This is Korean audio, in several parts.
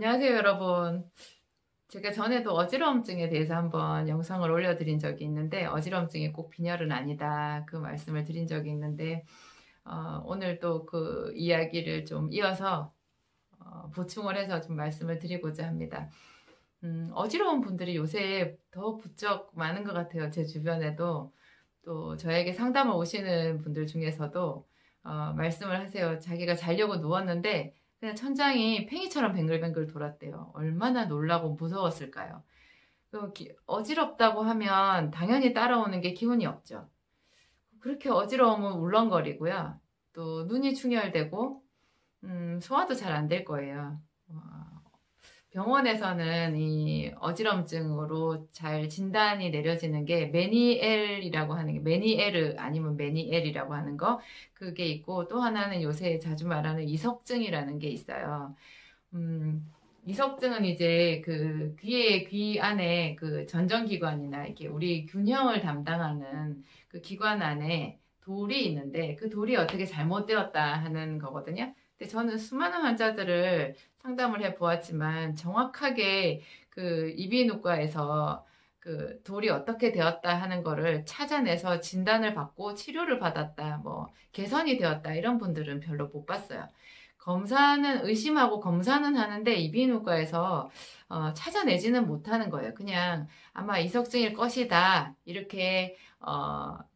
안녕하세요, 여러분. 제가 전에도 어지러움증에 대해서 한번 영상을 올려드린 적이 있는데, 어지러움증이 꼭 빈혈은 아니다. 그 말씀을 드린 적이 있는데, 오늘 또 그 이야기를 좀 이어서 보충을 해서 좀 말씀을 드리고자 합니다. 어지러운 분들이 요새 더 부쩍 많은 것 같아요. 제 주변에도. 또 저에게 상담을 오시는 분들 중에서도 말씀을 하세요. 자기가 자려고 누웠는데 그냥 천장이 팽이처럼 뱅글뱅글 돌았대요. 얼마나 놀라고 무서웠을까요? 어지럽다고 하면 당연히 따라오는 게 기운이 없죠. 그렇게 어지러우면 울렁거리고요. 또 눈이 충혈되고 소화도 잘 안 될 거예요. 어, 병원에서는 이 어지럼증으로 잘 진단이 내려지는 게 메니엘이라고 하는 게 메니에르 아니면 메니엘이라고 하는 거 그게 있고 또 하나는 요새 자주 말하는 이석증이라는 게 있어요. 음, 이석증은 이제 그 귀 안에 그 전정기관이나 이렇게 우리 균형을 담당하는 그 기관 안에 돌이 있는데 그 돌이 어떻게 잘못되었다 하는 거거든요. 근데 저는 수많은 환자들을 상담을 해 보았지만 정확하게 그 이비인후과에서 그 돌이 어떻게 되었다 하는 거를 찾아내서 진단을 받고 치료를 받았다, 뭐 개선이 되었다 이런 분들은 별로 못 봤어요. 검사는 의심하고 검사는 하는데 이비인후과에서 찾아내지는 못하는 거예요. 그냥 아마 이석증일 것이다 이렇게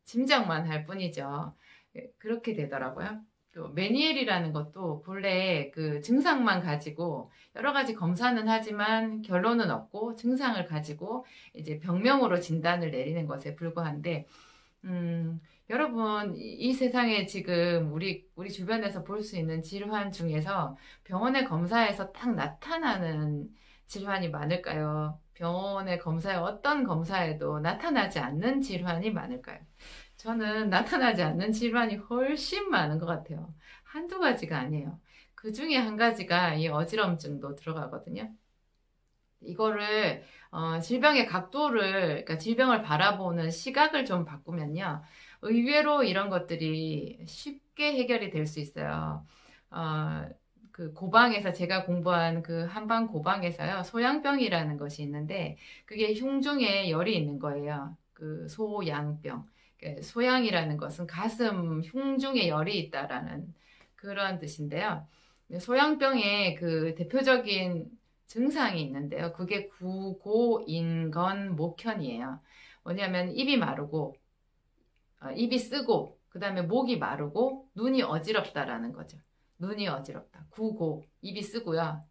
짐작만 할 뿐이죠. 예, 그렇게 되더라고요. 또 메니엘이라는 것도 본래 그 증상만 가지고 여러 가지 검사는 하지만 결론은 없고 증상을 가지고 이제 병명으로 진단을 내리는 것에 불과한데 여러분, 이 세상에 지금 우리 주변에서 볼 수 있는 질환 중에서 병원의 검사에서 딱 나타나는 질환이 많을까요? 병원의 검사에 어떤 검사에도 나타나지 않는 질환이 많을까요? 저는 나타나지 않는 질환이 훨씬 많은 것 같아요. 한두 가지가 아니에요. 그 중에 한 가지가 이 어지럼증도 들어가거든요. 이거를 질병의 각도를 그러니까 질병을 바라보는 시각을 좀 바꾸면요. 의외로 이런 것들이 쉽게 해결이 될 수 있어요. 어, 그 고방에서 제가 공부한 그 한방 고방에서요. 소양병이라는 것이 있는데 그게 흉중에 열이 있는 거예요. 그 소양병. 그 소양이라는 것은 가슴 흉중에 열이 있다라는 그런 뜻인데요. 소양병의 그 대표적인 증상이 있는데요. 그게 구고인건목현이에요. 뭐냐면 입이 마르고 입이 쓰고 그 다음에 목이 마르고 눈이 어지럽다라는 거죠. 눈이 어지럽다. 구고 입이 쓰고요.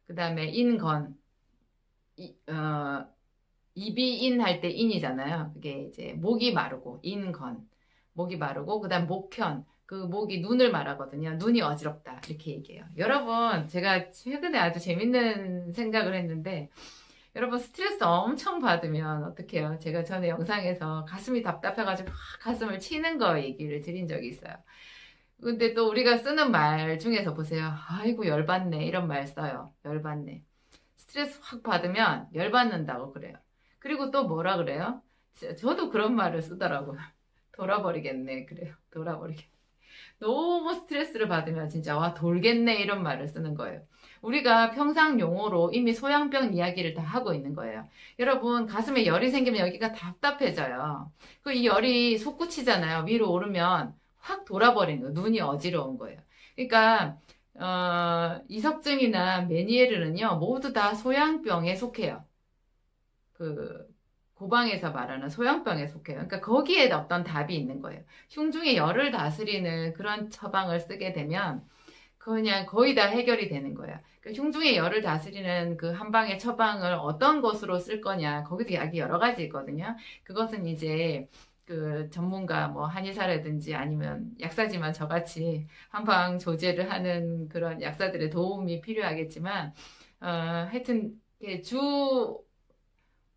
그 다음에 인건 이, 입이 인 할 때 인이잖아요. 그게 이제 목이 마르고 인건 목이 마르고 그다음 목현 그 목이 눈을 말하거든요. 눈이 어지럽다 이렇게 얘기해요. 여러분 제가 최근에 아주 재밌는 생각을 했는데 여러분 스트레스 엄청 받으면 어떡해요? 제가 전에 영상에서 가슴이 답답해가지고 막 가슴을 치는 거 얘기를 드린 적이 있어요. 근데 또 우리가 쓰는 말 중에서 보세요. 아이고 열받네 이런 말 써요. 열받네. 스트레스 확 받으면 열받는다고 그래요. 그리고 또 뭐라 그래요? 저도 그런 말을 쓰더라고요. 돌아버리겠네. 그래요. 돌아버리겠네. 너무 스트레스를 받으면 진짜 와 돌겠네 이런 말을 쓰는 거예요. 우리가 평상 용어로 이미 소양병 이야기를 다 하고 있는 거예요. 여러분 가슴에 열이 생기면 여기가 답답해져요. 그 이 열이 솟구치잖아요. 위로 오르면 확 돌아버리는 거예요. 눈이 어지러운 거예요. 그러니까 이석증이나 메니에르는요 모두 다 소양병에 속해요. 그 고방에서 말하는 소양병에 속해요. 그러니까 거기에 어떤 답이 있는 거예요. 흉중의 열을 다스리는 그런 처방을 쓰게 되면 그냥 거의 다 해결이 되는 거예요. 그러니까 흉중의 열을 다스리는 그 한방의 처방을 어떤 것으로 쓸 거냐. 거기도 약이 여러 가지 있거든요. 그것은 이제 그 전문가 뭐 한의사라든지 아니면 약사지만 저같이 한방 조제를 하는 그런 약사들의 도움이 필요하겠지만 하여튼 주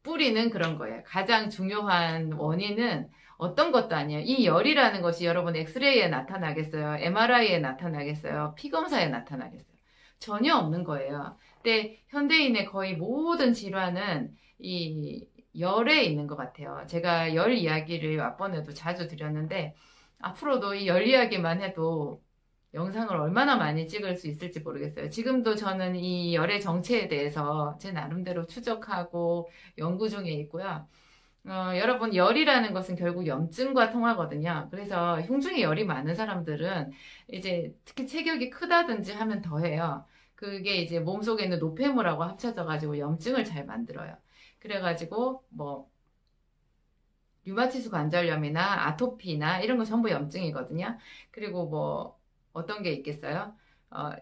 뿌리는 그런 거예요. 가장 중요한 원인은 어떤 것도 아니에요. 이 열이라는 것이 여러분 엑스레이에 나타나겠어요? MRI에 나타나겠어요? 피검사에 나타나겠어요? 전혀 없는 거예요. 근데 현대인의 거의 모든 질환은 이 열에 있는 것 같아요. 제가 열 이야기를 앞번에도 자주 드렸는데 앞으로도 이 열 이야기만 해도 영상을 얼마나 많이 찍을 수 있을지 모르겠어요. 지금도 저는 이 열의 정체에 대해서 제 나름대로 추적하고 연구 중에 있고요. 여러분, 열이라는 것은 결국 염증과 통하거든요. 그래서 흉중에 열이 많은 사람들은 이제 특히 체격이 크다든지 하면 더해요. 그게 이제 몸속에 있는 노폐물하고 합쳐져가지고 염증을 잘 만들어요. 그래가지고 뭐 류마티스 관절염이나 아토피나 이런 거 전부 염증이거든요. 그리고 뭐 어떤 게 있겠어요?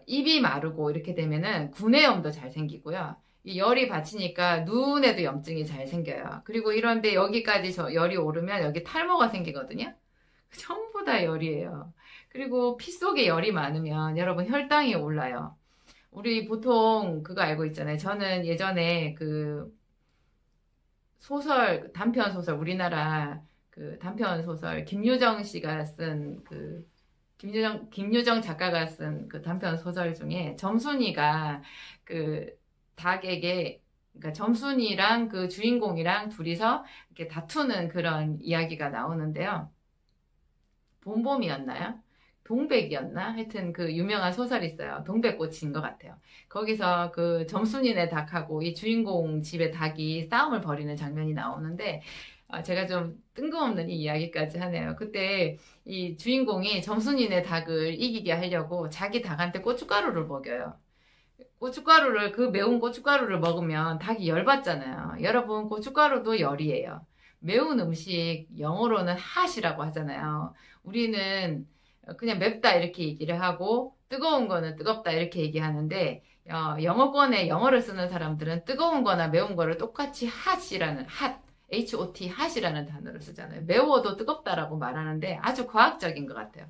입이 마르고 이렇게 되면은 구내염도 잘 생기고요. 이 열이 받치니까 눈에도 염증이 잘 생겨요. 그리고 이런데 여기까지 열이 오르면 여기 탈모가 생기거든요. 전부 다 열이에요. 그리고 피 속에 열이 많으면 여러분 혈당이 올라요. 우리 보통 그거 알고 있잖아요. 저는 예전에 그 소설, 단편 소설, 우리나라 그 단편 소설, 김유정 씨가 쓴 그, 김유정 작가가 쓴 그 단편 소설 중에 점순이가 그 닭에게, 그러니까 점순이랑 그 주인공이랑 둘이서 이렇게 다투는 그런 이야기가 나오는데요. 봄봄이었나요? 동백이었나? 하여튼 그 유명한 소설이 있어요. 동백꽃인 것 같아요. 거기서 그 점순이네 닭하고 이 주인공 집의 닭이 싸움을 벌이는 장면이 나오는데, 제가 좀 뜬금없는 이 이야기까지 하네요. 그때 이 주인공이 점순이네 닭을 이기게 하려고 자기 닭한테 고춧가루를 먹여요. 고춧가루를, 그 매운 고춧가루를 먹으면 닭이 열받잖아요. 여러분, 고춧가루도 열이에요. 매운 음식, 영어로는 핫이라고 하잖아요. 우리는 그냥 맵다 이렇게 얘기를 하고, 뜨거운 거는 뜨겁다 이렇게 얘기하는데, 영어권에 영어를 쓰는 사람들은 뜨거운 거나 매운 거를 똑같이 핫이라는, 핫, HOT, 핫이라는 단어를 쓰잖아요. 매워도 뜨겁다라고 말하는데 아주 과학적인 것 같아요.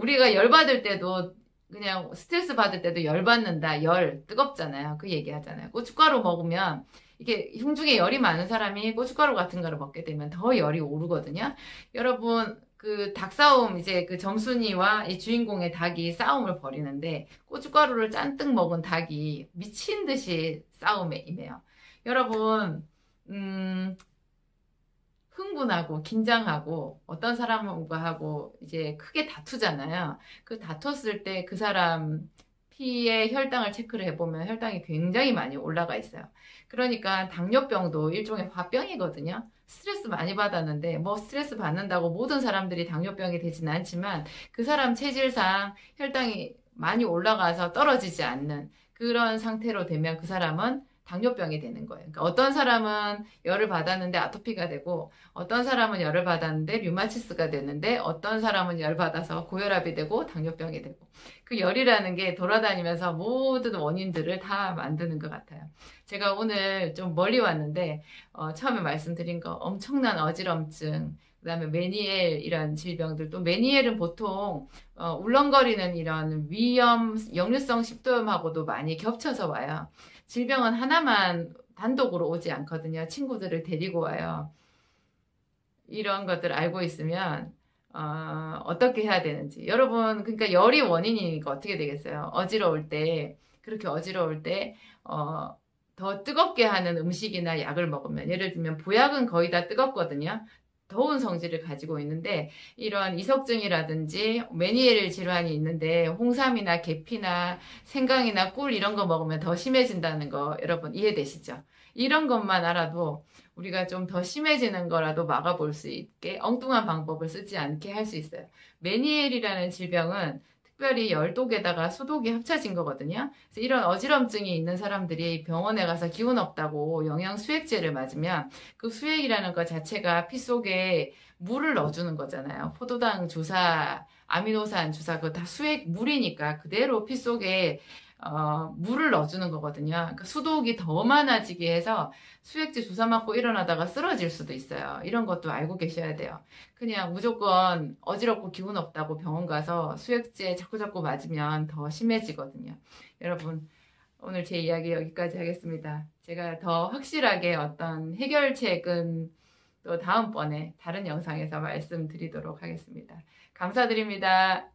우리가 열받을 때도 그냥 스트레스 받을 때도 열받는다, 뜨겁잖아요. 그 얘기 하잖아요. 고춧가루 먹으면 이게 흉중에 열이 많은 사람이 고춧가루 같은 거를 먹게 되면 더 열이 오르거든요. 여러분, 그 닭싸움, 이제 그 점순이와 이 주인공의 닭이 싸움을 벌이는데 고춧가루를 잔뜩 먹은 닭이 미친 듯이 싸움에 임해요. 여러분, 흥분하고 긴장하고 어떤 사람과 하고 이제 크게 다투잖아요. 그 다퉜을 때 그 사람 피의 혈당을 체크를 해보면 혈당이 굉장히 많이 올라가 있어요. 그러니까 당뇨병도 일종의 화병이거든요. 스트레스 많이 받았는데 뭐 스트레스 받는다고 모든 사람들이 당뇨병이 되지는 않지만 그 사람 체질상 혈당이 많이 올라가서 떨어지지 않는 그런 상태로 되면 그 사람은 당뇨병이 되는 거예요. 그러니까 어떤 사람은 열을 받았는데 아토피가 되고 어떤 사람은 열을 받았는데 류마티스가 되는데 어떤 사람은 열 받아서 고혈압이 되고 당뇨병이 되고 그 열이라는 게 돌아다니면서 모든 원인들을 다 만드는 것 같아요. 제가 오늘 좀 멀리 왔는데 처음에 말씀드린 거 엄청난 어지럼증 그다음에 메니엘 이런 질병들 또 메니엘은 보통 울렁거리는 이런 위염 역류성 식도염하고도 많이 겹쳐서 와요. 질병은 하나만 단독으로 오지 않거든요. 친구들을 데리고 와요. 이런 것들 알고 있으면 어떻게 해야 되는지. 여러분, 그러니까 열이 원인이니까 어떻게 되겠어요? 어지러울 때, 그렇게 어지러울 때, 더 뜨겁게 하는 음식이나 약을 먹으면, 예를 들면 보약은 거의 다 뜨겁거든요. 더운 성질을 가지고 있는데 이런 이석증이라든지 메니에르 질환이 있는데 홍삼이나 계피나 생강이나 꿀 이런 거 먹으면 더 심해진다는 거 여러분 이해되시죠? 이런 것만 알아도 우리가 좀 더 심해지는 거라도 막아볼 수 있게 엉뚱한 방법을 쓰지 않게 할 수 있어요. 메니엘이라는 질병은 특별히 열독에다가 수독이 합쳐진 거거든요. 그래서 이런 어지럼증이 있는 사람들이 병원에 가서 기운 없다고 영양 수액제를 맞으면 그 수액이라는 것 자체가 피 속에 물을 넣어주는 거잖아요. 포도당 주사, 아미노산 주사, 그거 다 수액 물이니까 그대로 피 속에 물을 넣어주는 거거든요. 그러니까 수독이 더 많아지게 해서 수액제 주사 맞고 일어나다가 쓰러질 수도 있어요. 이런 것도 알고 계셔야 돼요. 그냥 무조건 어지럽고 기운 없다고 병원 가서 수액제 자꾸자꾸 맞으면 더 심해지거든요. 여러분, 오늘 제 이야기 여기까지 하겠습니다. 제가 더 확실하게 어떤 해결책은 또 다음번에 다른 영상에서 말씀드리도록 하겠습니다. 감사드립니다.